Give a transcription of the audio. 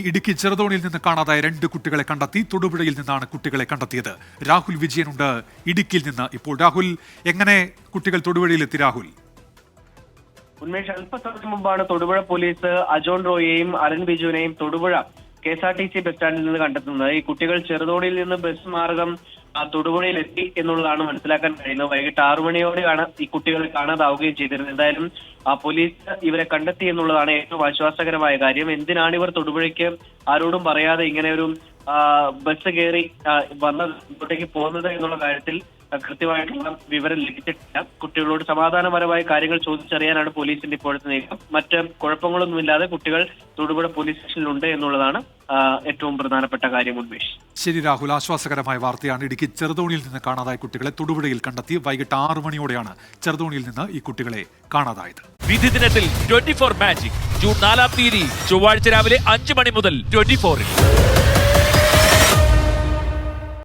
ഇടുക്കി ചെറുതോണിയിൽ നിന്ന് കാണാതായ 2 കുട്ടികളെ കണ്ടെത്തി. തൊടുപുഴയിൽ നിന്നാണ് കുട്ടികളെ കണ്ടെത്തിയത്. രാഹുൽ വിജയനുണ്ട് ഇടുക്കിയിൽ നിന്ന്. ഇപ്പോൾ രാഹുൽ, എങ്ങനെ കുട്ടികൾ തൊടുപുഴയിലെത്തി? രാഹുൽ, ഉന്മേഷ്, അല്പസമയം മുമ്പാണ് തൊടുപുഴ പോലീസ് അജോൺ റോയിയെയും അരുൺ ബിജുവിനെയും തൊടുപുഴ KSRTC ബസ് സ്റ്റാൻഡിൽ നിന്ന് കണ്ടെത്തുന്നത്. ഈ കുട്ടികൾ ചെറുതോണിയിൽ നിന്ന് ബസ് മാർഗം തൊടുപുഴയിൽ എത്തി എന്നുള്ളതാണ് മനസ്സിലാക്കാൻ കഴിയുന്നത്. വൈകിട്ട് 6 മണിയോടെയാണ് ഈ കുട്ടികളെ കാണാതാവുകയും ചെയ്തിരുന്നത്. എന്തായാലും പോലീസ് ഇവരെ കണ്ടെത്തി എന്നുള്ളതാണ് ഏറ്റവും ആശ്വാസകരമായ കാര്യം. എന്തിനാണ് ഇവർ തൊടുപുഴയ്ക്ക് ആരോടും പറയാതെ ഇങ്ങനെ ഒരു ബസ് കയറി ഇങ്ങോട്ടേക്ക് പോകുന്നത് എന്നുള്ള കാര്യത്തിൽ കൃത്യമായിട്ടുള്ള വിവരം ലഭിച്ചിട്ടില്ല. കുട്ടികളോട് സമാധാനപരമായ കാര്യങ്ങൾ ചോദിച്ചറിയാനാണ് പോലീസിന്റെ ഇപ്പോഴത്തെ നീക്കം. മറ്റ് കുഴപ്പങ്ങളൊന്നുമില്ലാതെ കുട്ടികൾ തൊടുപുഴ പോലീസ് സ്റ്റേഷനിലുണ്ട് എന്നുള്ളതാണ് ഏറ്റവും പ്രധാനപ്പെട്ട കാര്യം. ഉന്മേഷ്, ശരി രാഹുൽ, ആശ്വാസകരമായ വാർത്തയാണ്. ഇടുക്കി ചെറുതോണിയിൽ നിന്ന് കാണാതായ കുട്ടികളെ തൊടുപുഴയിൽ കണ്ടെത്തി. വൈകിട്ട് 6 മണിയോടെയാണ് ചെറുതോണിയിൽ നിന്ന് ഈ കുട്ടികളെ കാണാതായത്. വിധി ദിനത്തിൽ 24 മാജിക് ജൂൺ 4 ചൊവ്വാഴ്ച രാവിലെ 5 മണി മുതൽ 24-ൽ.